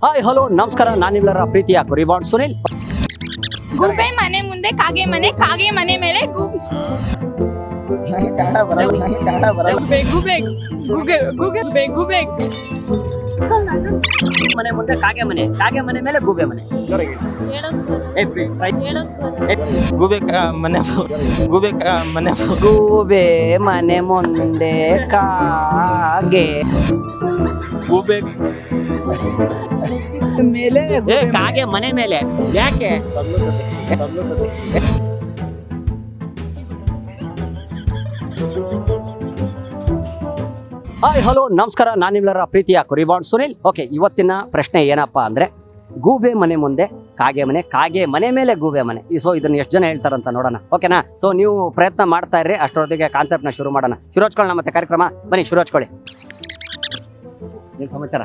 Hi hello ನಮಸ್ಕಾರ, ನಾನಿಲ್ಲರ ಪ್ರೀತಿಯ ಕುರಿಬಾಂಡ್ ಸುನಿಲ್. ಗೂಬೆ ಮನೆ ಮುಂದೆ ಕಾಗೆ ಮನೆ, ಕಾಗೆ ಮನೆ ಮೇಲೆ ಗೂಬೆ ಗೂಬೆ ಗೂಬೆ ಗೂಬೆ ಗೂಬೆ ಮನೆ ಮುಂದೆ ಕಾಗೆ ಮನೆ, ಕಾಗೆ ಮನೆ ಮೇಲೆ ಗೂಬೆ ಮನೆ. ಗೂಬೆ ಮನೆ ಗೂಬೆ ಮನೆ ಗೂಬೆ ಮನೆ ಮುಂದೆ ಕಾಗೆ ಗೂಬೆ ಮೇಲೆ ಕಾಗೆ ಮನೆ ಮೇಲೆ. ಯಾಕೆ? ಹಾಯ್ ಹಲೋ ನಮಸ್ಕಾರ, ನಾನಿಲ್ಲರ ಪ್ರೀತಿಯ ಕುರಿಬಾಂಡ್ ಸುನಿಲ್. ಓಕೆ, ಇವತ್ತಿನ ಪ್ರಶ್ನೆ ಏನಪ್ಪಾ ಅಂದ್ರೆ ಗೂಬೆ ಮನೆ ಮುಂದೆ ಕಾಗೆ ಮನೆ, ಕಾಗೆ ಮನೆ ಮೇಲೆ ಗೂಬೆ ಮನೆ. ಸೊ ಇದನ್ನ ಎಷ್ಟು ಜನ ಹೇಳ್ತಾರಂತ ನೋಡೋಣ. ಓಕೆನಾ? ಸೊ ನೀವು ಪ್ರಯತ್ನ ಮಾಡ್ತಾ ಇರ್ರಿ, ಅಷ್ಟರೊತ್ತಿಗೆ ಕಾನ್ಸೆಪ್ಟ್ ನ ಶುರು ಮಾಡೋಣ. ಶುರು ಹಚ್ಕೊಳ್ಳೋಣ ಮತ್ತೆ ಕಾರ್ಯಕ್ರಮ. ಬನ್ನಿ ಶುರು ಹಚ್ಕೊಳ್ಳಿ. ಏನ್ ಸಮಾಚಾರ?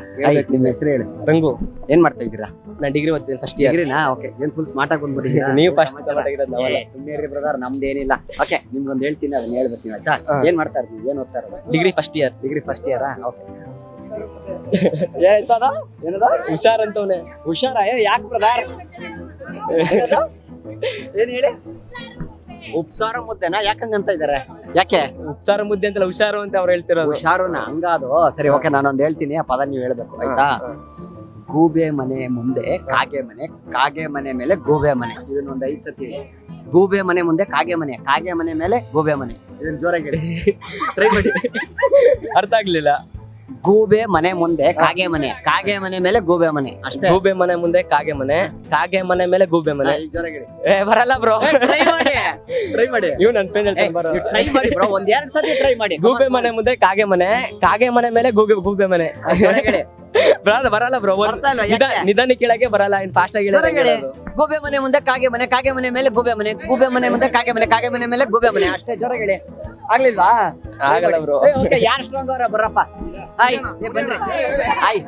ನಿಮ್ಮ ಹೆಸರು ಹೇಳಿ. ರಂಗು. ಏನ್ ಮಾಡ್ತಾ ಇದ್ದೀರಾ? ನಾನು ಡಿಗ್ರಿ ಓದ್ತೀನಿ, ಫಸ್ಟ್ ಇಯರ್. ಡಿಗ್ರಿನಾ? ಓಕೆ. ಏನ್ ಫುಲ್ ಸ್ಮಾರ್ಟ್ ಆಗಿ ಬಂದ್ಬಿಟ್ಟಿದ್ದೀರಾ? ನೀವು ಫಸ್ಟ್ ನಾವಲ್ಲ. ಸುಮ್ಮನೆ ಇರಿ ಬ್ರದರ್, ನಮ್ದೇನಿಲ್ಲ. ಓಕೆ, ನಿಮ್ಗೊಂದು ಹೇಳ್ತೀನಿ, ಅದನ್ನ ಹೇಳ್ಬೇಕು ಆಯ್ತಾ? ಏನ್ ಮಾಡ್ತಾ ಇರ್ತೀವಿ? ಏನ್ ಓದ್ತಾ ಇರೋದು? Degree first year. Degree first ಇಯರಾ? ಓಕೆ. ಹುಷಾರ್ ಅಂತವನೆ. ಹುಷಾರ? ಯಾಕೆ ಬ್ರದರ್? ಏನ್ ಹೇಳಿ? ಉಪ್ಸಾರ ಮುದ್ದೆನಾ? ಯಾಕಂಗಂತ ಇದಾರೆ? ಯಾಕೆ ಉಪ್ಸಾರ ಮುದ್ದೆ ಅಂತಲ್ಲ, ಹುಷಾರು ಅಂತ ಅವ್ರು ಹೇಳ್ತಿರೋದು. ಹುಷಾರುನ? ಹಂಗಾದು ಸರಿ. ಓಕೆ, ನಾನೊಂದು ಹೇಳ್ತೀನಿ, ಆ ಪದ ನೀವು ಹೇಳ್ಬೇಕು ಆಯ್ತಾ? ಗೂಬೆ ಮನೆ ಮುಂದೆ ಕಾಗೆ ಮನೆ, ಕಾಗೆ ಮನೆ ಮೇಲೆ ಗೂಬೆ ಮನೆ. ಇದನ್ನೊಂದು 5 ಸತಿ ಹೇಳಿ. ಗೂಬೆ ಮನೆ ಮುಂದೆ ಕಾಗೆ ಮನೆ, ಕಾಗೆ ಮನೆ ಮೇಲೆ ಗೂಬೆ ಮನೆ. ಇದನ್ನ ಜೋರಾಗಿ ಹೇಳಿ, ಟ್ರೈ ಮಾಡಿ. ಅರ್ಥ ಆಗ್ಲಿಲ್ಲ. ಗೂಬೆ ಮನೆ ಮುಂದೆ ಕಾಗೆ ಮನೆ, ಕಾಗೆ ಮನೆ ಮೇಲೆ ಗೂಬೆ ಮನೆ. ಅಷ್ಟೇ. ಗೂಬೆ ಮನೆ ಮುಂದೆ ಕಾಗೆ ಮನೆ, ಕಾಗೆ ಮನೆ ಮೇಲೆ ಗೂಬೆ ಮನೆ. ಜೋರಾಗಿ ಹೇಳಿ. ಬರಲ್ಲ ಬ್ರೋ. ಟ್ರೈ ಮಾಡಿ, ಟ್ರೈ ಮಾಡಿ. ನೀವು ನನ್ನ ಫ್ರೆಂಡ್ ಹೇಳ್ತಾನೆ, ಬರೋ. ಟ್ರೈ ಮಾಡಿ ಬ್ರೋ, 1-2 ಸತಿ ಟ್ರೈ ಮಾಡಿ. ಗೂಬೆ ಮನೆ ಮುಂದೆ ಕಾಗೆ ಮನೆ, ಕಾಗೆ ಮನೆ ಮೇಲೆ ಗೂಬೆ ಮನೆ. ಬರಲ್ಲ ಬ್ರೋ. ನಿಧಾನ ಕೆಳಗೆ ಬರಲ್ಲ, ಇನ್ ಫಾಸ್ಟ್ ಆಗಿ ಹೇಳಿ. ಗೂಬೆ ಮನೆ ಮುಂದೆ ಕಾಗೆ ಮನೆ, ಕಾಗೆ ಮನೆ ಮೇಲೆ ಗೂಬೆ ಮನೆ, ಗೂಬೆ ಮನೆ ಮುಂದೆ ಕಾಗೆ ಮನೆ, ಕಾಗೆ ಮನೆ ಮೇಲೆ ಗೂಬೆ ಮನೆ. ಅಷ್ಟೇ. ಜೋರಾಗಿ ಹೇಳಿ. ಆಗ್ಲಿಲ್ವಾ? ಆಗಲ್ಲ ಬ್ರೋ. ಯಾರು ಸ್ಟ್ರಾಂಗ್ ಅವರ? ಬರ್ರಪ್ಪ. ಹಾಯ್, ಬನ್ರಿ. ಹಾಯ್.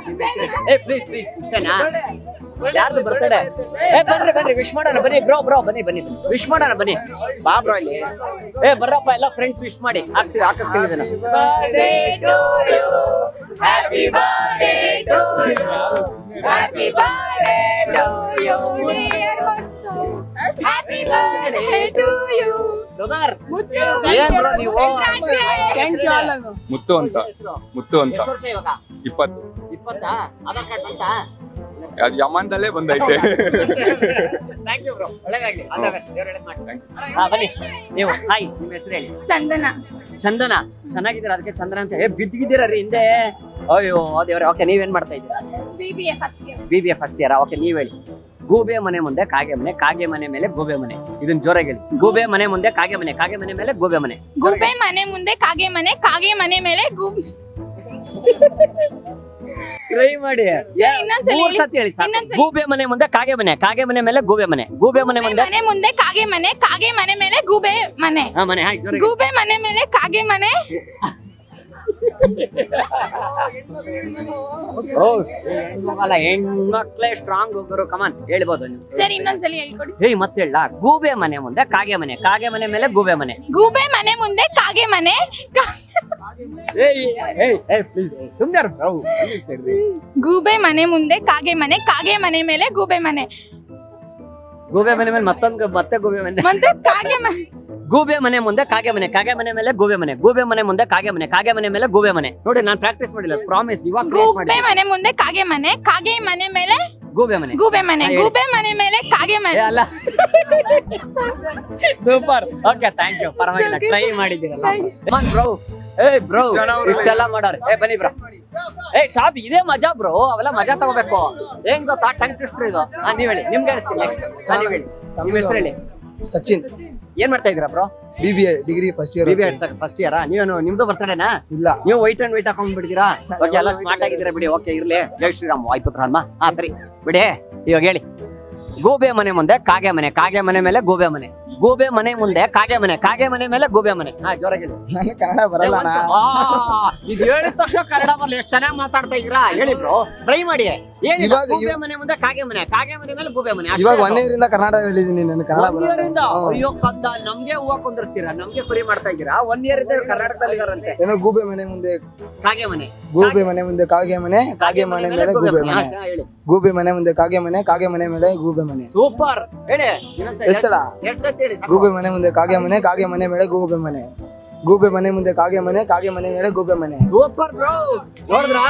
Please please. ಇಷ್ಟೇನಾ? ಯಾರ್ದು ಬರ್ತಡೆ? ಬನ್ರಿ ಬನ್ರಿ, ವಿಶ್ ಮಾಡೋಣ. ಬನ್ನಿ ಬ್ರೋ, ಬನ್ನಿ ಬನ್ನಿ, ವಿಶ್ ಮಾಡೋಣ. ಬನ್ನಿ ಬಾ ಬ್ರೋ ಇಲ್ಲಿ. ಬರ್ರಪ್ಪ, ಎಲ್ಲ ಫ್ರೆಂಡ್ಸ್ ವಿಶ್ ಮಾಡಿ. ಹಾಕಿಸ್ತೀನಿ ಇದನ್ನ. Happy birthday to you. Happy birthday to you. Happy birthday to you. ಏನ್ ಬ್ರೋ ನೀವು? ಮುತ್ತು ಅಂತ. ಮುತ್ತು ಅಂತ. ಎಷ್ಟು ವರ್ಷ ಇವಾಗ? 20. 20? ಆಧಾರ್ ಕಾರ್ಡ್ ಬಂತಾ? ಅದು ಯಮನ್ದಲ್ಲೇ ಬಂದೈತೆ. ಥ್ಯಾಂಕ್ ಯು ಬ್ರೋ, ಒಳ್ಳೆದಾಗ್ಲಿ. ಬನ್ನಿ ನೀವು. ಹಾಯ್, ನಿಮ್ಮ ಹೆಸರು ಹೇಳಿ. ಚಂದನ. ಚಂದನ. ಚೆನ್ನಾಗಿದ್ದೀರಾ? ಅದಕ್ಕೆ ಚಂದನ ಅಂತ. ಬಿದ್ದಿದ್ದೀರಾ ರೀ ಹಿಂದೆ? ಅಯ್ಯೋ ದೇವ್ರೆ. ಓಕೆ, ನೀವೇನ್ ಮಾಡ್ತಾ ಇದ್ದೀರಾ? BBA first year. BBA first year. Okay, ನೀವ್ ಹೇಳಿ. ಗೂಬೆ ಮನೆ ಮುಂದೆ ಕಾಗೆ ಮನೆ, ಕಾಗೆ ಮನೆ ಮೇಲೆ ಗೂಬೆ ಮನೆ. ಇದನ್ನ ಜೋರಾಗಿ ಹೇಳಿ. ಗೂಬೆ ಮನೆ ಮುಂದೆ ಕಾಗೆ ಮನೆ, ಕಾಗೆ ಮನೆ ಮೇಲೆ ಗೂಬೆ ಮನೆ. ಗೂಬೆ ಮನೆ ಮುಂದೆ ಕಾಗೆ ಮನೆ, ಕಾಗೆ ಮನೆ ಮೇಲೆ ಗೂಬೆ. ಟ್ರೈ ಮಾಡಿ. ಇನ್ನೊಂದ್ಸಲ ಮೂರ್ ಸತಿ ಹೇಳಿ ಸಾಕು. ಇನ್ನೊಂದ್ಸಲ. ಗೂಬೆ ಮನೆ ಮುಂದೆ ಕಾಗೆ ಮನೆ, ಕಾಗೆ ಮನೆ ಮೇಲೆ ಗೂಬೆ ಮನೆ, ಗೂಬೆ ಮನೆ ಮುಂದೆ ಮನೆ ಮುಂದೆ ಕಾಗೆ ಮನೆ, ಕಾಗೆ ಮನೆ ಮೇಲೆ ಗೂಬೆ ಮನೆ. ಮನೆ. ಹಾಯ್, ಜೋರಾಗಿ. ಗೂಬೆ ಮನೆ ಮೇಲೆ ಕಾಗೆ ಮನೆ. ಹೆಣ್ಮಕ್ಳೇ ಸ್ಟ್ರಾಂಗ್ ಹೋಗೋರು. ಕಮಾನ್, ಹೇಳ್ಬೋದು ನೀವು. ಸರಿ, ಇನ್ನೊಂದ್ಸಲ ಹೇಳ್ಕೊಡಿ. ಮತ್ತೆ ಹೇಳ. ಗೂಬೆ ಮನೆ ಮುಂದೆ ಕಾಗೆ ಮನೆ, ಕಾಗೆ ಮನೆ ಮೇಲೆ ಗೂಬೆ ಮನೆ. ಗೂಬೆ ಮನೆ ಮುಂದೆ ಕಾಗೆ ಮನೆ. ಗೂಬೆ ಮನೆ ಮುಂದೆ ಕಾಗೆ ಮನೆ, ಕಾಗೆ ಮನೆ ಮೇಲೆ ಗೂಬೆ ಮನೆ. ಗೂಬೆ ಮನೆ ಮೇಲೆ ಮತ್ತೆ ಗೂಬೆ ಮನೆ. ಮತ್ತೆ ಕಾಗೆ ಮನೆ. ಗೂಬೆ ಮನೆ ಮುಂದೆ ಕಾಗೆ ಮನೆ, ಕಾಗೆ ಮನೆ ಮೇಲೆ ಗೂಬೆ ಮನೆ, ಗೂಬೆ ಮನೆ ಮುಂದೆ ಕಾಗೆ ಮನೆ, ಕಾಗೆ ಮನೆ ಮೇಲೆ ಗೂಬೆ ಮನೆ. ನೋಡಿ, ನಾನು ಪ್ರಾಕ್ಟೀಸ್ ಮಾಡಿಲ್ಲ, ಪ್ರಾಮಿಸ್. ಇವಾಗ ಗೂಬೆ ಮನೆ ಮುಂದೆ ಕಾಗೆ ಮನೆ, ಕಾಗೆ ಮನೆ ಮೇಲೆ ಗೂಬೆ ಮನೆ. ಗೂಬೆ ಮನೆ, ಗೂಬೆ ಮನೆ ಮೇಲೆ ಕಾಗೆ ಮನೆ. ಅಲ್ಲ, ಸೂಪರ್. Okay, thank you. ಪರವಾಗಿಲ್ಲ, ಟ್ರೈ ಮಾಡಿದ್ದೀರಲ್ಲ. ಬ್ರೋ, ಬ್ರೋ, ಇಷ್ಟೆಲ್ಲ ಮಾಡೋರು. ಬನ್ನಿ ಬ್ರೋ. ಟಾಪ್ ಇದೇ ಮಜಾ ಬ್ರೋ. ಅವೆಲ್ಲ ಮಜಾ ತಗೋಬೇಕು. ಹೆಂಗ್ ಗೊತ್ತಾ? ಟಂಗ್ ಟ್ವಿಸ್ಟರ್ ಇದು. ನೀವ್ ಹೇಳಿ, ನಿಮ್ಗೆ ಹೇಳ್ತೀನಿ. ನೀವ್ ಹೇಳಿ, ನಿಮ್ ಹೆಸರು ಹೇಳಿ. ಸಚಿನ್. ಏನ್ ಮಾಡ್ತಾ ಇದೀರಾ bro? BBA degree first year. BBA first ಇಯರಾ? ನೀವೇನು ನಿಮ್ದು ಬರ್ತಡೇನಾ? ಇಲ್ಲ, ನೀವು ವೈಟ್ ಅಂಡ್ ವೈಟ್ ಹಾಕೊಂಡ್ ಬಿಡ್ತೀರಾ? ಓಕೆ, ಎಲ್ಲ ಸ್ಮಾರ್ಟ್ ಆಗಿದ್ದೀರಾ ಬಿಡಿ. ಓಕೆ, ಇರ್ಲಿ. ಜೈ ಶ್ರೀರಾಮ್, ವಾಯ್ಪುತ್ರ ಹನುಮ. ಸರಿ ಬಿಡಿ. ಇವಾಗ ಹೇಳಿ, ಗೂಬೆ ಮನೆ ಮುಂದೆ ಕಾಗೆ ಮನೆ, ಕಾಗೆ ಮನೆ ಮೇಲೆ ಗೂಬೆ ಮನೆ, ಗೂಬೆ ಮನೆ ಮುಂದೆ ಕಾಗೆ ಮನೆ, ಕಾಗೆ ಮನೆ ಮೇಲೆ ಗೂಬೆ ಮನೆ. ಜೋರಾಗಿ ಹೇಳಿ. ನನಗೆ ಕನ್ನಡ ಬರಲ್ಲ ಅಣ್ಣ. ಇದು ಹೇಳಿದ ತಕ್ಷಣ ಕನ್ನಡ ಬರಲ್ಲ. ಎಷ್ಟು ಚೆನ್ನಾಗಿ ಮಾತಾಡ್ತಾ ಇದ್ದೀರಾ ಹೇಳಿ ಬ್ರೋ, ಟ್ರೈ ಮಾಡಿ. ಏನಿಲ್ಲ, ಇವಾಗ- ಗೂಬೆ ಮನೆ ಮುಂದೆ ಕಾಗೆ ಮನೆ, ಕಾಗೆ ಮನೆ ಮೇಲೆ ಗೂಬೆ ಮನೆ. ಅಷ್ಟೇ ಇವಾಗ ಅದು. 1 year ಇಂದ ಕನ್ನಡ ಹೇಳಿದೀನಿ, ನನಗೆ ಕನ್ನಡ 1 ಬರಲ್ಲ. year ಇಂದ? ಹ್ಮ್. ಅಯ್ಯೋ ಕಂದ, ನಮ್ಗೆ ಹೂವ ಕುಂದಿರ್ಸ್ತೀರಾ, ನಮ್ಗೆ ಫ್ರೀ ಮಾಡ್ತಾ ಇದ್ದೀರಾ. 1 year ಇಂದ ಕರ್ನಾಟಕದಲ್ಲಿ ಇದಾರಂತೆ. ಏನೋ ಗೂಬೆ ಮನೆ ಮುಂದೆ ಕಾಗೆ ಮನೆ, ಗೂಬೆ ಮನೆ ಮುಂದೆ ಕಾಗೆ ಮನೆ, ಕಾಗೆ ಮನೆ ಮೇಲೆ ಗೂಬೆ ಮನೆ. ಹಾ, ಹೇಳಿ. ಗೂಬೆ ಮನೆ ಮುಂದೆ ಕಾಗೆ ಮನೆ, ಕಾಗೆ ಮನೆ ಮೇಲೆ ಗೂಬೆ ಮನೆ. ಸೂಪರ್ ಹೇಳಿ. ಇನ್ನೊಂದ್ಸಲ ಎಷ್ಟಲ್ಲ? ಎರಡ್ ಸತಿ ಹೇಳಿ ಸಾಕು. ಗೂಬೆ ಮನೆ ಮುಂದೆ ಕಾಗೆ ಮನೆ, ಕಾಗೆ ಮನೆ ಮೇಲೆ ಗೂಬೆ ಮನೆ. ಗೂಬೆ ಮನೆ ಮುಂದೆ ಕಾಗೆ ಮನೆ, ಕಾಗೆ ಮನೆ ಮೇಲೆ ಗೂಬೆ ಮನೆ. ಸೂಪರ್ ಬ್ರೋ, ನೋಡಿದ್ರಾ?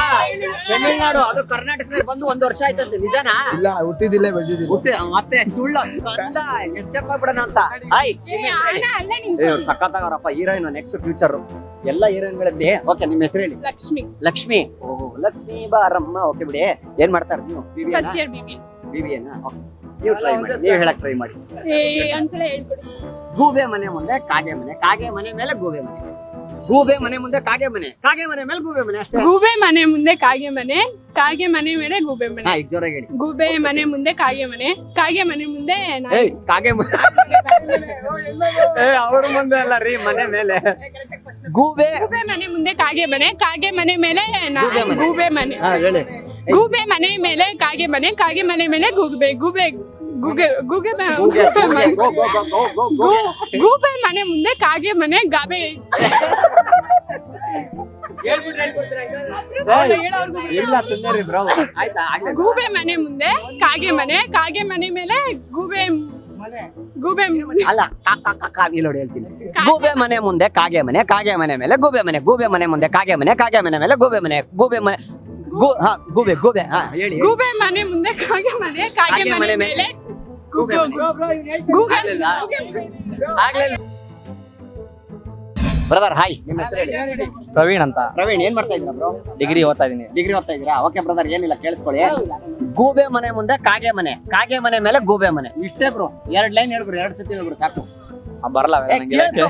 ತಮಿಳ್ನಾಡು ಅದು ಕರ್ನಾಟಕದಲ್ಲಿ ಬಂದು 1 ವರ್ಷ ಆಯ್ತಂತೆ, ನಿಜನಾ? ಇಲ್ಲ ಅಣ್ಣ, ಹುಟ್ಟಿದಿಲ್ಲ ಬೆಳೆದಿದ್ದೀನಿ. ಮತ್ತೆ ಸುಳ್ಳು ಕಂದ ಎಸ್ಕೇಪ್ ಆಗ್ಬಿಡೋಣ ಅಂತ. ಹಾಯ್, ಸಖತ್ತಾಗವ್ರಪ್ಪ ಹೀರೋಯಿನ್, ನೆಕ್ಸ್ಟ್ ಫ್ಯೂಚರ್ ಎಲ್ಲ ಹೀರೋಯಿನ್ಗಳಲ್ಲಿ. ಓಕೆ, ನಿಮ್ಮ ಹೆಸರು ಹೇಳಿ. ಲಕ್ಷ್ಮಿ ಲಕ್ಷ್ಮಿ. ಓಹ್, ಲಕ್ಷ್ಮಿ ಬಾರಮ್ಮ. ಓಕೆ ಬಿಡಿ, ಏನ್ ಮಾಡ್ತಾರೆ ನೀವು? First year BB. ಬಿಬಿಎನಾ? ನೀವು ಟ್ರೈ ಮಾಡಿ, ನೀವು ಹೇಳಕ್ ಟ್ರೈ ಮಾಡಿ. ಒಂದ್ಸಲ ಹೇಳ್ಕೊಡಿ. ಗೂಬೆ ಮನೆ ಮುಂದೆ ಕಾಗೆ ಮನೆ, ಕಾಗೆ ಮನೆ ಮೇಲೆ ಗೂಬೆ ಮನೆ, ಗೂಬೆ ಮನೆ ಮುಂದೆ ಕಾಗೆ ಮನೆ, ಕಾಗೆ ಮನೆ ಮೇಲೆ ಗೂಬೆ ಮನೆ. ಅಷ್ಟೇ. ಗೂಬೆ ಮನೆ ಮುಂದೆ ಕಾಗೆ ಮನೆ, ಕಾಗೆ ಮನೆ ಮೇಲೆ ಗೂಬೆ ಮನೆ. ಹಾ, ಈಗ ಜೋರಾಗಿ ಹೇಳಿ. ಗೂಬೆ ಮನೆ ಮುಂದೆ ಕಾಗೆ ಮನೆ, ಕಾಗೆ ಮನೆ ಮುಂದೆ ನಾಯಿ. ಏಯ್, ಕಾಗೆ ಮನೆ. ಅವ್ರ ಮುಂದೆ ಅಲ್ಲ ರೀ, ಮನೆ ಮೇಲೆ. ಗೂಬೆ. ಗೂಬೆ ಮನೆ ಮುಂದೆ ಕಾಗೆ ಮನೆ, ಕಾಗೆ ಮನೆ ಮೇಲೆ ಗೂಬೆ ಮನೆ. ಗೂಬೆ ಮನೆ. ಹಾ, ಹೇಳಿ. ಗೂಬೆ ಮನೆ ಮೇಲೆ ಕಾಗೆ ಮನೆ, ಕಾಗೆ ಮನೆ ಮೇಲೆ ಗೂಬೆ. ಗೂಬೆ ಗೂಗೆ ಗೂಗೆ ಮ- ಗೂಬೆ, ಗೂಬೆ ಗೂಬೆ, ಮನೆ. ಗೋ, ಗೋ, ಗೋ, ಗೋ, ಗೋ, ಗೋ. ಗೂಬೆ ಮನೆ ಮುಂದೆ ಕಾಗೆ ಮನೆ, ಗಾಬೆ. ಇಲ್ಲ ಸುಂದರಿ ಬ್ರೋ, ಆಯ್ತಾ? ಆಗ್ಲೇ. ಗೂಬೆ ಮನೆ ಮುಂದೆ ಕಾಗೆ ಮನೆ, ಕಾಗೆ ಮನೆ ಮೇಲೆ ಗೂಬೆ. ಗೂಬೆ ಮನೆ. ಅಲ್ಲ, ಇಲ್ಲಿ ನೋಡಿ ಹೇಳ್ತೀನಿ. ಗೂಬೆ ಮನೆ ಮುಂದೆ ಕಾಗೆ ಮನೆ, ಕಾಗೆ ಮನೆ ಮೇಲೆ ಗೂಬೆ ಮನೆ, ಗೂಬೆ ಮನೆ ಮುಂದೆ ಕಾಗೆ ಮನೆ, ಕಾಗೆ ಮನೆ ಮೇಲೆ ಗೂಬೆ ಮನೆ, ಗೂಬೆ ಮನೆ. ಹಾ, ಗೂಬೆ, ಗೂಬೆ. ಹಾ, ಹೇಳಿ. ಗೂಬೆ ಮನೆ ಮುಂದೆ ಕಾಗೆ ಮನೆ, ಕಾಗೆ ಮನೆ ಮೇಲೆ ಗೂಬೆ ಮನೆ. ಗೂಬೆ. ಆಗ್ಲಿಲ್ಲ. ಬ್ರದರ್ ಹಾಯ್, ನಿಮ್ಮ ಹೆಸರು ಹೇಳಿ. ಪ್ರವೀಣ್ ಅಂತ, ಪ್ರವೀಣ್, ಏನ್ ಮಾಡ್ತಾ ಇದ್ದೀರಾ ಬ್ರೋ? ಡಿಗ್ರಿ ಓದ್ತಾ ಇದೀನಿ. ಡಿಗ್ರಿ ಓದ್ತಾ ಇದ್ದೀರಾ? ಓಕೆ ಬ್ರದರ್, ಏನಿಲ್ಲ ಕೇಳಿಸ್ಕೊಳ್ಳಿ. ಗೂಬೆ ಮನೆ ಮುಂದೆ ಕಾಗೆ ಮನೆ, ಕಾಗೆ ಮನೆ ಮೇಲೆ ಗೂಬೆ ಮನೆ. ಇಷ್ಟೇ ಬ್ರೋ, 2 ಲೈನ್ ಹೇಳ್ಬಿಡು, 2 ಸತಿ ಹೇಳ್ಬಿಡು ಸಾಕು. ಬರಲ್ಲ ಏ, ಕೇಳ್ಕೊ.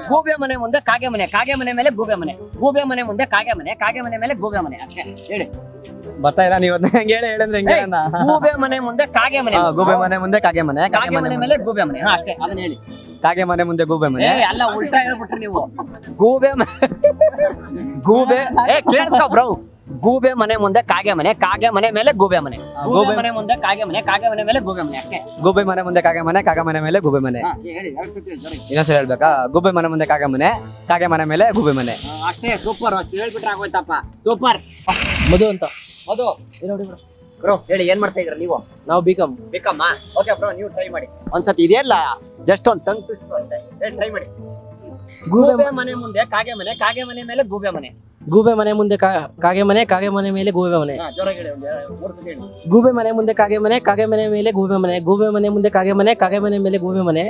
ಗೂಬೆ ಮನೆ ಮುಂದೆ ಕಾಗೆ ಮನೆ, ಕಾಗೆ ಮನೆ ಮೇಲೆ ಗೂಬೆ ಮನೆ, ಗೂಬೆ ಮನೆ ಮುಂದೆ ಕಾಗೆ ಮನೆ, ಕಾಗೆ ಮನೆ ಮೇಲೆ ಗೂಬೆ ಮನೆ. ಅಷ್ಟೇ ಹೇಳಿ. ಬರ್ತಾ ಇಲ್ಲ ನೀವು ಹೆಂಗೆ ಹೇಳಂದ್ರೆ ಹೆಂಗೆ ಏ, ಗೂಬೆ ಮನೆ ಮುಂದೆ ಕಾಗೆ ಮನೆ, ಗೂಬೆ ಮನೆ ಮುಂದೆ ಕಾಗೆ ಮನೆ, ಕಾಗೆ ಮನೆ ಮೇಲೆ ಗೂಬೆ ಮನೆ. ಹಾ, ಅಷ್ಟೇ, ಅದನ್ನ ಹೇಳಿ. ಕಾಗೆ ಮನೆ ಮುಂದೆ ಗೂಬೆ ಮನೆ. ಏ, ಅಲ್ಲ ಉಲ್ಟಾ ಹೇಳ್ಬಿಟ್ರಿ ನೀವು. ಗೂಬೆ ಗೂಬೆ. ಏ, ಕೇಳಿಸ್ಕೊ ಬ್ರೋ. ಗೂಬೆ ಮನೆ ಮುಂದೆ ಕಾಗೆ ಮನೆ, ಕಾಗೆ ಮನೆ ಮೇಲೆ ಗೂಬೆ ಮನೆ, ಗೂಬೆ ಮನೆ ಮುಂದೆ ಕಾಗೆ ಮನೆ, ಕಾಗೆ ಮನೆ ಮೇಲೆ ಗೂಬೆ ಮನೆ. ಅಷ್ಟೇ. ಗೂಬೆ ಮನೆ ಮುಂದೆ ಕಾಗೆ ಮನೆ, ಕಾಗೆ ಮನೆ ಮೇಲೆ ಗೂಬೆ ಮನೆ. ಹಾ, ಹೇಳಿ 2 ಸತಿ ಹೇಳಿ, ಜೋರಾಗಿ. ಇನ್ನೊಂದ್ಸಲ ಹೇಳ್ಬೇಕಾ? ಗೂಬೆ ಮನೆ ಮುಂದೆ ಕಾಗೆ ಮನೆ, ಕಾಗೆ ಮನೆ ಮೇಲೆ ಗೂಬೆ ಮನೆ. ಅಷ್ಟೇ, ಸೂಪರ್. ಅಷ್ಟು ಹೇಳ್ಬಿಟ್ರೆ ಆಗೋಯ್ತಪ್ಪ. ಸೂಪರ್. ಮಧು ಅಂತ. ಅದು ಬ್ರೋ, ಹೇಳಿ, ಏನ್ ಮಾಡ್ತಾ ಇದ್ರ ನೀವು? ನಾವು ಬಿಕಾಮ್. ಬೇಕಮ್ಮ. ಓಕೆ ಬ್ರೋ, ನೀವು ಟ್ರೈ ಮಾಡಿ ಒಂದ್ಸತಿ. ಇದೆಯಲ್ಲ ಜಸ್ಟ್ ಒಂದು ಟಂಗ್ ಟ್ವಿಸ್ಟ್ ಅಷ್ಟೇ. ಟ್ರೈ ಮಾಡಿ. ಗೂಬೆ ಮನೆ ಮುಂದೆ ಕಾಗೆ ಮನೆ, ಕಾಗೆ ಮನೆ ಮೇಲೆ ಗೂಬೆ ಮನೆ. ಗೂಬೆ ಮನೆ ಮುಂದೆ ಕಾಗೆ ಮನೆ, ಕಾಗೆ ಮನೆ ಮೇಲೆ ಗೂಬೆ ಮನೆ. ಹಾ, ಜೋರಾಗಿ ಹೇಳಿ, 3 ಸತಿ ಹೇಳಿ. ಗೂಬೆ ಮನೆ ಮುಂದೆ ಕಾಗೆ ಮನೆ, ಕಾಗೆ ಮನೆ ಮೇಲೆ ಗೂಬೆ ಮನೆ. ಗೂಬೆ ಮನೆ ಮುಂದೆ ಕಾಗೆ ಮನೆ, ಕಾಗೆ ಮನೆ ಮೇಲೆ ಗೂಬೆ ಮನೆ.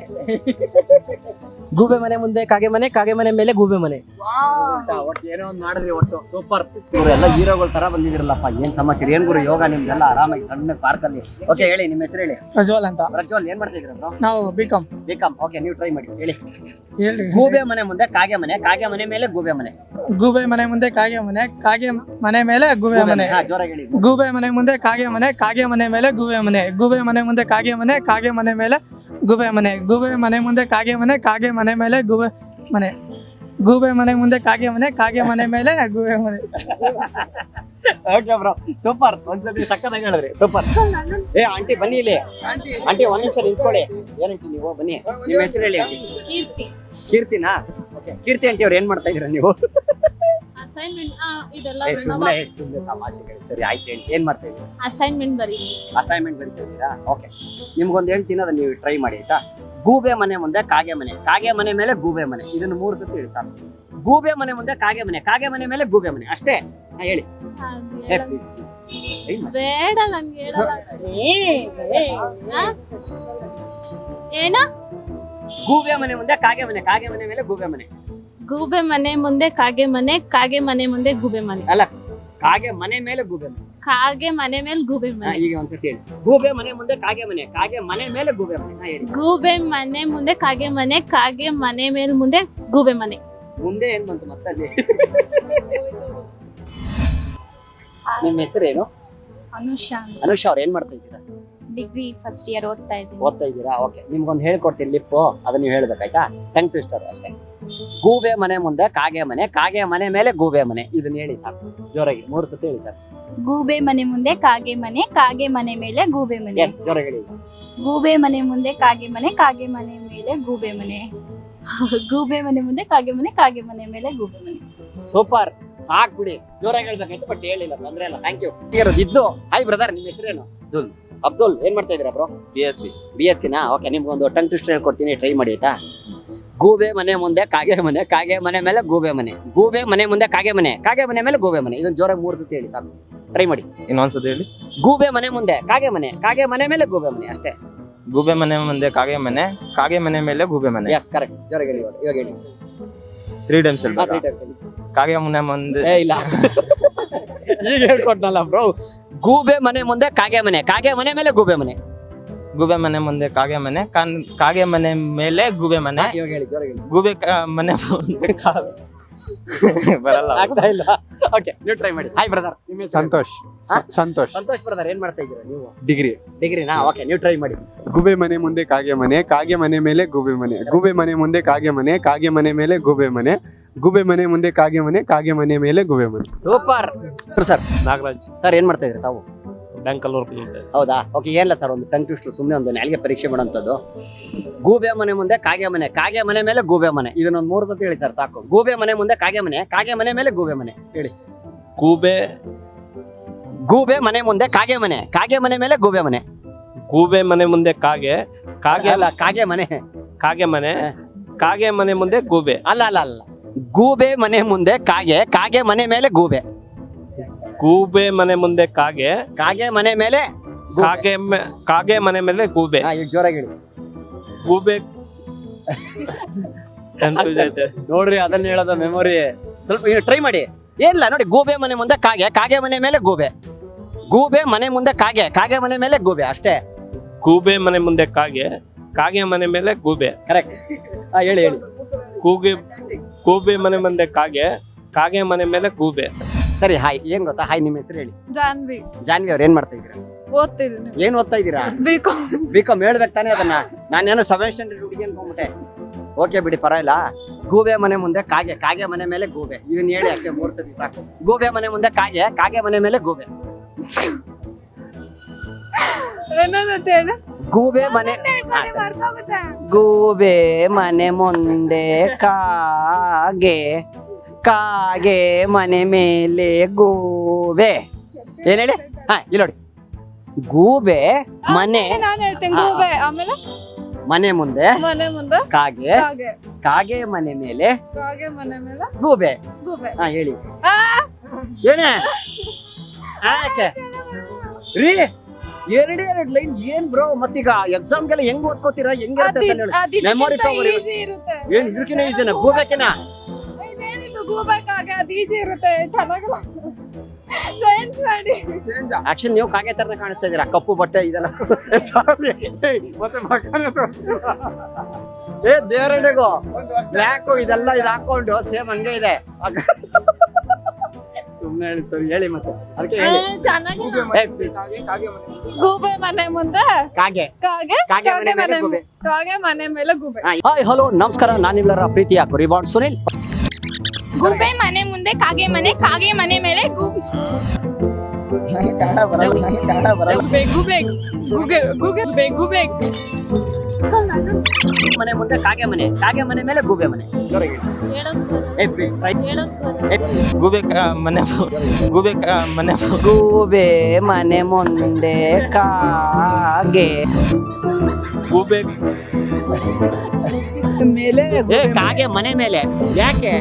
ಗೂಬೆ ಮನೆ ಮುಂದೆ ಕಾಗೆ ಮನೆ, ಕಾಗೆ ಮನೆ ಮೇಲೆ ಗೂಬೆ ಮನೆ. ಒಟ್ಟು ಏನೋ ಒಂದು ಮಾಡಿದ್ರಿ, ಒಟ್ಟು ಸೂಪರ್. ಇವರೆಲ್ಲ ಹೀರೋಗಳ ತರ ಬಂದಿದಿರಲ್ಲಪ್ಪ. ಏನ್ ಸಮಾಚಾರ? ಏನ್ ಗುರು ಯೋಗ ನಿಮ್ದೆಲ್ಲ ಆರಾಮಾಗಿ ಸಣ್ಣ ಪಾರ್ಕ್ ಅಲ್ಲಿ. ಓಕೆ, ಹೇಳಿ ನಿಮ್ಮ ಹೆಸರು ಹೇಳಿ. ಪ್ರಜ್ವಲ್ ಅಂತ. ಪ್ರಜ್ವಲ್, ಏನ್ ಮಾಡ್ತಾ ಇದ್ರ ಬ್ರೋ? ನಾವು ಬಿಕಾಮ್. ಬೇಕಮ್. ಓಕೆ, ನೀವು ಟ್ರೈ ಮಾಡಿ, ಹೇಳಿ. ಹೇಳ್ರಿ. ಗೂಬೆ ಮನೆ ಮುಂದೆ ಕಾಗೆ ಮನೆ, ಕಾಗೆ ಮನೆ ಮೇಲೆ ಗೂಬೆ ಮನೆ, ಗೂಬೆ ಮನೆ ಮುಂದೆ ಕಾಗೆ ಮನೆ, ಕಾಗೆ ಮನೆ ಮೇಲೆ ಗೂಬೆ ಮನೆ. ಹಾ, ಜೋರಾಗಿ ಹೇಳಿ. ಗೂಬೆ ಮನೆ ಮುಂದೆ ಕಾಗೆ ಮನೆ, ಕಾಗೆ ಮನೆ ಮೇಲೆ ಗೂಬೆ ಮನೆ. ಗೂಬೆ ಮನೆ ಮುಂದೆ ಕಾಗೆ ಮನೆ, ಕಾಗೆ ಮನೆ ಮೇಲೆ ಗೂಬೆ ಮನೆ. ಗೂಬೆ ಮನೆ ಮುಂದೆ ಕಾಗೆ ಮನೆ, ಕಾಗೆ ಮನೆ ಮೇಲೆ ಗೂಬೆ ಮನೆ. ಗೂಬೆ ಮನೆ ಮುಂದೆ ಕಾಗೆ ಮನೆ, ಕಾಗೆ ಮನೆ ಮೇಲೆ ಗೂಬೆ ಮನೆ. Okay bro, super. ಒಂದ್ಸತಿ ಸಕ್ಕತ್ತಾಗಿ ಹೇಳಿದ್ರಿ, ಸೂಪರ್. ಏ ಆಂಟಿ ಬನ್ನಿ ಇಲ್ಲಿ. ಆಂಟಿ 1 ನಿಮಿಷ ನಿಂತ್ಕೊಳ್ಳಿ. ಏನಂಟಿ ನೀವು? ಬನ್ನಿ, ನಿಮ್ಮ ಹೆಸರು ಹೇಳಿ ಆಂಟಿ. ಕೀರ್ತಿ. ಕೀರ್ತಿನಾ? ಓಕೆ, ಕೀರ್ತಿ ಆಂಟಿ ಅವ್ರು ಏನ್ ಮಾಡ್ತಾ ಇದೀರಾ ನೀವು? ಅಸೈನ್ಮೆಂಟ್ ಇದೆಲ್ಲ ಏ, ಸುಮ್ನೆ ತಮಾಷೆ ಹೇಳಿ. ಸರಿ ಆಯ್ತು, ಹೇಳಿ, ಏನ್ ಮಾಡ್ತಾ ಇದೀರಾ? ಅಸೈನ್ಮೆಂಟ್ ಬರೀ. ಅಸೈನ್ಮೆಂಟ್ ಬರೀತಾ ಇದ್ದೀರಾ? ಓಕೆ, ನಿಮ್ಗೊಂದು ಹೇಳ್ತೀನಿ, ಅದನ್ನ ನೀವು ಟ್ರೈ ಮಾಡಿ ಆಯ್ತಾ? ಗೂಬೆ ಮನೆ ಮುಂದೆ ಕಾಗೆ ಮನೆ, ಕಾಗೆ ಮನೆ ಮೇಲೆ ಗೂಬೆ ಮನೆ. ಇದನ್ನು 3 ಸತಿ ಹೇಳಿ ಸಾಕು. ಗೂಬೆ ಮನೆ ಮುಂದೆ ಕಾಗೆ ಮನೆ, ಕಾಗೆ ಮನೆ ಮೇಲೆ ಗೂಬೆ ಮನೆ. ಅಷ್ಟೇ. ಹಾ, ಹೇಳಿ. ಏ, please, please. Try ಮಾಡಿ. ಬೇಡ, ನನ್ಗೆ ಹೇಳಲ್ಲ. ಏನ? ಗೂಬೆ ಮನೆ ಮುಂದೆ ಕಾಗೆ ಮನೆ, ಕಾಗೆ ಮನೆ ಮೇಲೆ ಗೂಬೆ ಮನೆ. ಗೂಬೆ ಮನೆ ಮುಂದೆ ಕಾಗೆ ಮನೆ, ಕಾಗೆ ಮನೆ ಮುಂದೆ ಗೂಬೆ ಮನೆ. ಅಲ್ಲ, ಕಾಗೆ ಮನೆ ಮೇಲೆ ಗೂಬೆ ಮನೆ. ಕಾಗೆ ಮನೆ ಮೇಲೆ ಗೂಬೆ ಹಾ, ಮನೆ. ಈಗ ಒಂದ್ಸತಿ ಹೇಳಿ. ಗೂಬೆ ಮನೆ ಮುಂದೆ ಕಾಗೆ ಮನೆ, ಕಾಗೆ ಮನೆ ಮೇಲೆ ಗೂಬೆ ಮನೆ. ಹಾ, ಹೇಳಿ. ಗೂಬೆ ಮನೆ ಮುಂದೆ ಕಾಗೆ ಮನೆ, ಕಾಗೆ ಮನೆ ಮೇಲೆ ಮುಂದೆ ಗೂಬೆ ಮನೆ. ಮುಂದೆ ಏನ್ ಬಂತು ಮತ್ತೆ ಅಲ್ಲಿ? ನಿಮ್ಮ ಹೆಸರೇನು? ಅನುಷಾ. ಅನುಷಾ ಅವ್ರು ಏನ್ ಮಾಡ್ತಾ ಇದ್ದೀರಾ? ಡಿಗ್ರಿ ಫಸ್ಟ್ ಇಯರ್ ಓದ್ತಾ ಇದ್ದೀನಿ. ಓದ್ತಾ ಇದ್ದೀರಾ? ಓಕೆ, ನಿಮ್ಗೊಂದು ಹೇಳ್ಕೊಡ್ತೀನಿ ಲಿಪ್ಪು, ಅದನ್ನ ನೀವು ಹೇಳ್ಬೇಕಾಯ್ತಾ? ಟಂಗ್ ಟ್ವಿಸ್ಟರ್ ಅಷ್ಟೇ. ಗೂಬೆ ಮನೆ ಮುಂದೆ ಕಾಗೆ ಮನೆ, ಕಾಗೆ ಮನೆ ಮೇಲೆ ಗೂಬೆ ಮನೆ. ಇದನ್ನ ಹೇಳಿ ಸಾಕು, ಜೋರಾಗಿ 3 ಸತಿ ಹೇಳಿ ಸರ್. ಗೂಬೆ ಮನೆ ಮುಂದೆ ಕಾಗೆ ಮನೆ, ಕಾಗೆ ಮನೆ ಮೇಲೆ ಗೂಬೆ ಮನೆ. ಎಸ್, ಜೋರಾಗಿ ಹೇಳಿ. ಗೂಬೆ ಮನೆ ಮುಂದೆ ಕಾಗೆ ಮನೆ, ಕಾಗೆ ಮನೆ ಮೇಲೆ ಗೂಬೆ ಮನೆ. ಗೂಬೆ ಮನೆ ಮುಂದೆ ಕಾಗೆ ಮನೆ, ಕಾಗೆ ಮನೆ ಮೇಲೆ ಗೂಬೆ ಮನೆ. ಸೂಪರ್, ಸಾಕ್ ಬಿಡಿ. ಜೋರಾಗಿ ಹೇಳ್ಬೇಕಾಯ್ತು, ಬಟ್ ಹೇಳಿಲ್ಲ, ತೊಂದ್ರೆ ಇಲ್ಲ. Thank you. ಇದ್ದು ಹಾಯ್ ಬ್ರದರ್, ನಿಮ್ಮ ಹೆಸರೇನು? ಅಬ್ದುಲ್. ಏನ್ ಮಾಡ್ತಾ ಇದ್ದೀರಾ ಬ್ರೋ? BSc ನಾ? ಓಕೆ, ನಿಮ್ಗೊಂದು ಟಂಗ್ ಟ್ವಿಸ್ಟರ್ ಹೇಳ್ಕೊಡ್ತೀನಿ, ಟ್ರೈ ಮಾಡಿ ಆಯ್ತಾ? ಗೂಬೆ ಮನೆ ಮುಂದೆ ಕಾಗೆ ಮನೆ, ಕಾಗೆ ಮನೆ ಮೇಲೆ ಗೂಬೆ ಮನೆ. ಗೂಬೆ ಮನೆ ಮುಂದೆ ಕಾಗೆ ಮನೆ, ಕಾಗೆ ಮನೆ ಮೇಲೆ ಗೂಬೆ ಮನೆ. ಇದನ್ನ ಜೋರಾಗಿ 3 ಸತಿ ಹೇಳಿ ಸಾಕು, ಟ್ರೈ ಮಾಡಿ. ಇನ್ನೊಂದ್ಸತಿ ಹೇಳಿ. ಗೂಬೆ ಮನೆ ಮುಂದೆ ಕಾಗೆ ಮನೆ, ಕಾಗೆ ಮನೆ ಮೇಲೆ ಗೂಬೆ ಮನೆ. ಅಷ್ಟೇ. ಗೂಬೆ ಮನೆ ಮುಂದೆ ಕಾಗೆ ಮನೆ, ಕಾಗೆ ಮನೆ ಮೇಲೆ ಗೂಬೆ ಮನೆ. Yes, correct. ಜೋರಾಗಿ ಹೇಳಿ ಇವಾಗ ಹೇಳಿ. 3 ಟೈಮ್ಸ್ ಹಾ, 3 ಹೇಳ್ಬೇಕಾ? times ಹೇಳಿ. ಕಾಗೆ ಮನೆ ಮುಂದೆ ಏ ಇಲ್ಲ, ಈಗ ಹೇಳ್ಕೊಟ್ನಲ್ಲ ಬ್ರೋ. ಗೂಬೆ ಮನೆ ಮುಂದೆ ಕಾಗೆ ಮನೆ, ಕಾಗೆ ಮನೆ ಮೇಲೆ ಗೂಬೆ ಮನೆ. ಗೂಬೆ ಮನೆ ಮುಂದೆ ಕಾಗೆ ಮನೆ, ಕಾಗೆ ಮನೆ ಮೇಲೆ ಗೂಬೆ ಮನೆ. ಇವಾಗ ಹೇಳಿ, ಜೋರಾಗಿ ಹೇಳಿ. ಗೂಬೆ ಮನೆ ಮುಂದೆ ಬರಲ್ಲ. ಆಗ್ತಾ ಇಲ್ಲ. ಓಕೆ, ನೀವು ಟ್ರೈ ಮಾಡಿ. ಹಾಯ್ ಬ್ರದರ್, ನಿಮ್ಮ ಹೆಸರು? ಸಂತೋಷ್. ಹಾ? ಸಂತೋಷ್. ಸಂತೋಷ್ ಬ್ರದರ್, ಏನ್ ಮಾಡ್ತಾ ಇದ್ದೀರಾ ನೀವು? ಡಿಗ್ರಿನಾ? ಓಕೆ, ನೀವು ಟ್ರೈ ಮಾಡಿ. ಗೂಬೆ ಮನೆ ಮುಂದೆ ಕಾಗೆ ಮನೆ, ಕಾಗೆ ಮನೆ ಮೇಲೆ ಗೂಬೆ ಮನೆ. ಗೂಬೆ ಮನೆ ಮುಂದೆ ಕಾಗೆ ಮನೆ, ಕಾಗೆ ಮನೆ ಮೇಲೆ ಗೂಬೆ ಮನೆ. ಗೂಬೆ ಮನೆ ಮುಂದೆ ಕಾಗೆ ಮನೆ, ಕಾಗೆ ಮನೆ ಮೇಲೆ ಗೂಬೆ ಮನೆ. Super sir. ನಾಗರಾಜ್. ಸರ್, ಏನ್ ಮಾಡ್ತಾ ಇದ್ರಿ ತಾವು? ಬ್ಯಾಂಕಲ್ಲಿ ವರ್ಕ್ ಮಾಡ್ತಾ ಹೌದಾ? ಓಕೆ, ಏನಿಲ್ಲ ಸರ್, ಒಂದು ಟಂಗ್ ಟ್ವಿಸ್ಟರ್, ಸುಮ್ಮನೆ ಒಂದು ನಾಲ್ಗೆ ಪರೀಕ್ಷೆ ಮಾಡೋಂಥದ್ದು. ಗೂಬೆ ಮನೆ ಮುಂದೆ ಕಾಗೆ ಮನೆ, ಕಾಗೆ ಮನೆ ಮೇಲೆ ಗೂಬೆ ಮನೆ. ಇದನ್ನೊಂದು 3 ಸತಿ ಹೇಳಿ ಸರ್ ಸಾಕು. ಗೂಬೆ ಮನೆ ಮುಂದೆ ಕಾಗೆ ಮನೆ, ಕಾಗೆ ಮನೆ ಮೇಲೆ ಗೂಬೆ ಮನೆ. ಹೇಳಿ. ಗೂಬೆ ಮನೆ ಮುಂದೆ ಕಾಗೆ ಮನೆ, ಕಾಗೆ ಮನೆ ಮೇಲೆ ಗೂಬೆ ಮನೆ. ಗೂಬೆ ಮನೆ ಮುಂದೆ ಕಾಗೆ, ಕಾಗೆ ಅಲ್ಲ, ಕಾಗೆ ಮನೆ. ಕಾಗೆ ಮನೆ, ಕಾಗೆ ಮನೆ ಮುಂದೆ ಗೂಬೆ. ಅಲ್ಲ ಅಲ್ಲ ಅಲ್ಲ, ಗೂಬೆ ಮನೆ ಮುಂದೆ ಕಾಗೆ, ಕಾಗೆ ಮನೆ ಮೇಲೆ ಗೂಬೆ. ಗೂಬೆ ಮನೆ ಮುಂದೆ ಕಾಗೆ, ಕಾಗೆ ಮನೆ ಮೇಲೆ ಗೂಬೆ. ಕಾಗೆ ಮನೆ ಮೇಲೆ ಗೂಬೆ. ಈಗ ಜೋರಾಗಿ ಹೇಳಿ. ಗೂಬೆ ಕನ್ಫ್ಯೂಸ್ ಐತೆ. ನೋಡ್ರಿ, ಅದನ್ನ ಹೇಳೋದು ಮೆಮೊರಿ ಸ್ವಲ್ಪ ಟ್ರೈ ಮಾಡಿ. ಏನಿಲ್ಲ ನೋಡಿ, ಗೂಬೆ ಮನೆ ಮುಂದೆ ಕಾಗೆ, ಕಾಗೆ ಮನೆ ಮೇಲೆ ಗೂಬೆ. ಗೂಬೆ ಮನೆ ಮುಂದೆ ಕಾಗೆ, ಕಾಗೆ ಮನೆ ಮೇಲೆ ಗೂಬೆ. ಅಷ್ಟೇ. ಗೂಬೆ ಮನೆ ಮುಂದೆ ಕಾಗೆ, ಕಾಗೆ ಮನೆ ಮೇಲೆ ಗೂಬೆ. ಕರೆಕ್ಟ್. ಹೇಳಿ ಹೇಳಿ. ಗೂಬೆ ಮನೆ ಮುಂದೆ ಕಾಗೆ, ಕಾಗೆ ಮನೆ ಮೇಲೆ ಗೂಬೆ. ಸರಿ, ಹಾಯ್. ಏನ್ ಗೊತ್ತಾ? ಹಾಯ್, ನಿಮ್ಮ ಹೆಸರು ಹೇಳಿ. ಜಾನ್ವಿ. ಜಾನ್ವಿ ಅವ್ರು, ಏನ್ ಮಾಡ್ತಾ ಇದ್ದೀರಾ? ಓದ್ತಿದ್ದೀನಿ. ಏನ್ ಓದ್ತಾ ಇದ್ದೀರಾ? ಬಿಕಾಮ್. ಬಿಕಾಮ್ ಹೇಳ್ಬೇಕು ತಾನೇ ಅದನ್ನ. ನಾನೇನೋ 7th ಸ್ಟ್ಯಾಂಡರ್ಡ್ ಹುಡುಗಿ ಅನ್ಕೊಂಡ್ಬಿಟ್ಟೆ. ಓಕೆ ಬಿಡಿ, ಪರವಾಗಿಲ್ಲ. ಗೂಬೆ ಮನೆ ಮುಂದೆ ಕಾಗೆ, ಕಾಗೆ ಮನೆ ಮೇಲೆ ಗೂಬೆ. ಇದನ್ನ ಹೇಳಿ ಅಷ್ಟೇ 3 ಸತಿ ಸಾಕು. ಗೂಬೆ ಮನೆ ಮುಂದೆ ಕಾಗೆ, ಕಾಗೆ ಮನೆ ಮೇಲೆ ಗೂಬೆ. ಏನಂತ ಹೇಳ? ಗೂಬೆ ಮನೆ. ಹಾ, ಸರಿ. ಗೂಬೆ ಮನೆ ಮುಂದೆ ಕಾಗೆ, ಕಾಗೆ ಮನೆ ಮೇಲೆ ಗೂಬೆ. ಏನ್ ಹೇಳಿ? ಹಾ, ಇಲ್ಲಿ ನೋಡಿ. ಗೂಬೆ ಮನೆ ನಾನು ಹೇಳ್ತೇನೆ. ಹಾ, ಗೂಬೆ ಆಮೇಲೆ ಮನೆ ಮುಂದೆ ಮನೆ ಮುಂದೆ ಕಾಗೆ, ಕಾಗೆ, ಕಾಗೆ ಮನೆ ಮೇಲೆ ಕಾಗೆ ಮನೆ ಮೇಲೆ ಗೂಬೆ. ಗೂಬೆ. ಹಾ, ಹೇಳಿ. ಆ! ಏನೇ ಯಾಕೆ ರೀ? 2 ಲೈನ್ ಏನ್ ಬ್ರೋ? ಮತ್ತೀಗ ಎಕ್ಸಾಮ್ಗೆಲ್ಲ ಹೆಂಗ್ ಓದ್ಕೋತೀರಾ? ಹೆಂಗಿರುತ್ತೆ ಮೆಮೊರಿ ಪವರ್? ಈಸಿ ಇರುತ್ತೆ. ಏನ್ ಇದಕ್ಕಿನ ಈಸಿನ? ಗೂಬೆಕಿನ ಇದೇನಿದು ಗೂಬೆ ಕಾಗೆ, ಅದು ಈಸಿ ಇರುತ್ತೆ. ಚೆನ್ನಾಗಿ ಚೇಂಜ್ ಮಾಡಿ. ಆಕ್ಚುಲಿ ನೀವು ಕಾಗೆ ತರನೇ ಕಾಣಿಸ್ತಾ ಇದೀರಾ, ಕಪ್ಪು ಬಟ್ಟೆ ಇದೆಲ್ಲ. Sorry. ಮತ್ತೆ ಮಕ್ಕನೇ ತೋರಿಸ್ತೀರಾ? ಏ ದೇವರಡೆಗೋ ಬ್ಲ್ಯಾಕು ಇದೆಲ್ಲ ಇದು ಹಾಕೊಂಡು ಸೇಮ್ ಹಂಗೆ ಇದೆ. ಸುಮ್ಮನೆ ಹೇಳಿ ಸರ್, ಹೇಳಿ ಮತ್ತೆ ಅದಕ್ಕೆ ಹೇಳಿ. ಚೆನ್ನಾಗಿ ಏ, please. ಗೂಬೆ ಮನೆ ಮುಂದೆ ಕಾಗೆ, ಕಾಗೆ, ಕಾಗೆ ಮನೆ ಮೇಲೆ ಗೂಬೆ. ಕಾಗೆ ಮನೆ ಮೇಲೆ ಗೂಬೆ. ಹಾಯ್, ಹಲೋ, ನಮಸ್ಕಾರ. ನಾನಿಲ್ಲರ ಪ್ರೀತಿಯ ಕುರಿಬಾಂಡ್ ಸುನಿಲ್. ಗೂಬೆ ಮನೆ ಮುಂದೆ ಕಾಗೆ ಮನೆ, ಕಾಗೆ ಮನೆ ಮೇಲೆ ಗೂಬೆ. ಗೂಬೆ ಗೂಬೆ ಗೂಬೆ ಗೂಬೆ ಗೂಬೆ. ಮನೆ ಮುಂದೆ ಕಾಗೆ ಮನೆ, ಕಾಗೆ ಮನೆ ಮೇಲೆ ಗೂಬೆ ಮನೆ. ಜೋರಾಗಿ ಹೇಳಿ. ಏ, please, try. ಗೂಬೆ ಮನೆ, ಗೂಬೆ ಮನೆ, ಗೂಬೆ ಮನೆ ಮುಂದೆ ಕಾಗೆ ಗೂಬೆ ಮೇಲೆ ಕಾಗೆ ಮನೆ ಮೇಲೆ. ಯಾಕೆ?